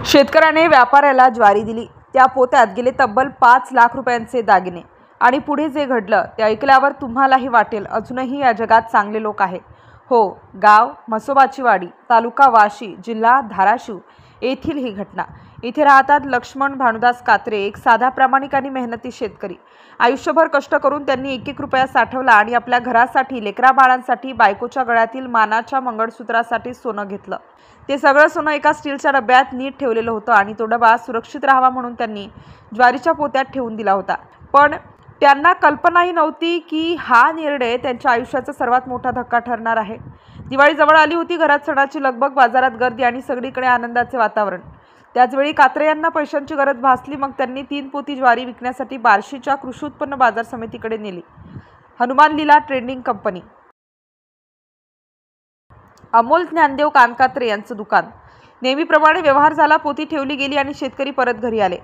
शेतकऱ्याने व्यापाऱ्याला ज्वारी दिली, त्या पोत्यात गेले तब्बल 5 लाख रुपयांचे दागिने। आणि पुढे जे घडलं ते ऐकल्यावर तुम्हालाही वाटेल अजूनही या जगात चांगले लोक आहेत। हो, गाव म्हसोबाची वाडी, तालुका वाशी, जिल्हा धाराशिव येथील ही घटना। इथे राहतात लक्ष्मण भानुदास कात्रे, एक साधा प्रामाणिक आणि मेहनती शेतकरी। आयुष्यभर कष्ट करून त्यांनी एक एक रुपया साठवला आणि आपल्या घरासाठी, लेकरा बाळांसाठी, बायकोच्या गळ्यातील मानाच्या मंगळसूत्रासाठी सोनं घेतलं। ते सगळं सोनं एका स्टीलच्या डब्यात नीट ठेवलेलं होतं आणि तो डबा सुरक्षित राहावा म्हणून त्यांनी ज्वारीच्या पोत्यात ठेवून दिला होता। पण त्यांना कल्पनाही नव्हती की हा निर्णय त्यांच्या आयुष्याचा सर्वात मोठा धक्का ठरणार आहे। दिवाळी जवळ आली होती, घरात सणाची लगबग, बाजारात गर्दी आणि सगळीकडे आनंदाचे वातावरण। त्याचवेळी कात्रे यांना पैशांची गरज भासली। मग त्यांनी 3 पोती ज्वारी विकण्यासाठी बार्शीच्या कृषी उत्पन्न बाजार समितीकडे नेली। हनुमान लीला ट्रेडिंग कंपनी, अमोल ज्ञानदेव कानकात्रे यांचं दुकान। नेहमीप्रमाणे व्यवहार झाला, पोती ठेवली गेली आणि शेतकरी परत घरी आले।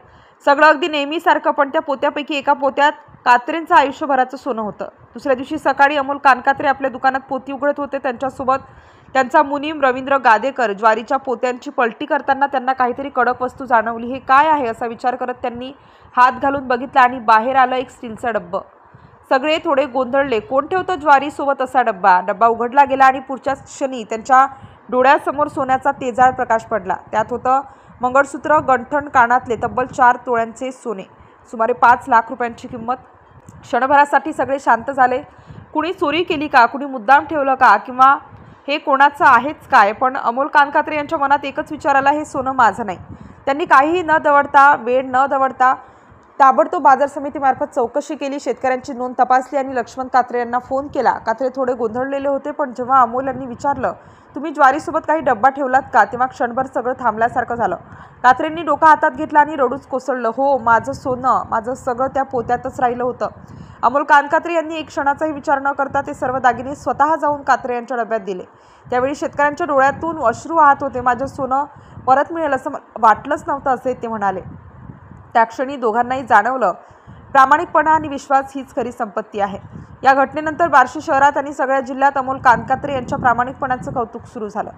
सगळं अगदी नेहमीसारखं, पण त्या पोत्यापैकी एका पोत्यात कात्रेंचं आयुष्यभराचं सोनं होतं। दुसऱ्या दिवशी सकाळी अमोल कानकात्रे आपल्या दुकानात पोती उघडत होते। त्यांच्यासोबत त्यांचा मुनीम रवींद्र गादेकर। ज्वारीच्या पोत्यांची पलटी करताना त्यांना काहीतरी कडक वस्तू जाणवली। हे काय आहे असा विचार करत त्यांनी हात घालून बघितला आणि बाहेर आलं एक स्टीलचा डब्बा। सगळे थोडे गोंधळले, कोण ठेवतं ज्वारी सोबत असा डब्बा? डब्बा उघडला गेला आणि पुढच्याच क्षणी त्यांच्या डोळ्यासमोर सोन्याचा तेजाळ प्रकाश पडला। त्यात होतं मंगळसूत्र, गंठण, कानातले, तब्बल 4 तोळ्यांचे सोने, सुमारे 5 लाख रुपयांची किंमत। क्षणभरासाठी सगळे शांत झाले। कुणी चोरी केली का? कुणी मुद्दाम ठेवलं का? किंवा हे कोणाचं आहेच काय? पण अमोल कानकात्रे यांच्या मनात एकच विचार आला, हे सोनं माझं नाही। त्यांनी काहीही न दवडता, वेळ न दवडता ताबडतोब बाजार समितीमार्फत चौकशी केली, शेतकऱ्यांची नोंद तपासली आणि लक्ष्मण कात्रे यांना फोन केला। कात्रे थोडे गोंधळलेले होते, पण जेव्हा अमोल यांनी विचारलं, तुम्ही ज्वारीसोबत काही डब्बा ठेवलात का, तेव्हा क्षणभर सगळं थांबल्यासारखं झालं। कात्रेंनी डोकं हातात घेतलं आणि रडूच कोसळलं, हो, माझं सोनं, माझं सगळं त्या पोत्यातच राहिलं होतं। अमोल कानकात्रे यांनी एक क्षणाचाही विचार न करता ते सर्व दागिने स्वतः जाऊन कात्रे यांच्या डब्यात दिले। त्यावेळी शेतकऱ्यांच्या डोळ्यातून अश्रू वाहत होते। माझं सोनं परत मिळेल असं वाटलंच नव्हतं, असे ते म्हणाले। त्या क्षणी दोघांनाही जाणवलं, प्रामाणिकपणा आणि विश्वास हीच खरी संपत्ती आहे। या घटनेनंतर बार्शी शहरात आणि सगळ्या जिल्ह्यात अमोल कानकात्रे यांच्या प्रामाणिकपणाचं कौतुक सुरू झालं।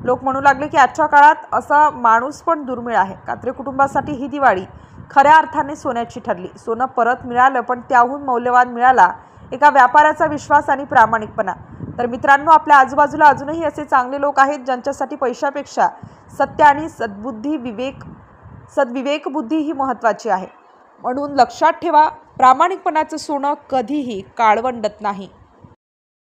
लोक म्हणू लागले की आजच्या काळात असा माणूस पण दुर्मिळ आहे। कात्रे कुटुंबासाठी ही दिवाळी खऱ्या अर्थाने सोन्याची ठरली। सोनं परत मिळालं, पण त्याहून मौल्यवान मिळाला एका व्यापाऱ्याचा विश्वास आणि प्रामाणिकपणा। तर मित्रांनो, आपल्या आजूबाजूला अजूनही असे चांगले लोक आहेत ज्यांच्यासाठी पैशापेक्षा सत्य आणि सद्विवेक बुद्धी ही महत्त्वाची आहे। म्हणून लक्षात ठेवा, प्रामाणिकपणाचं सोनं कधीही काळवंडत नाही।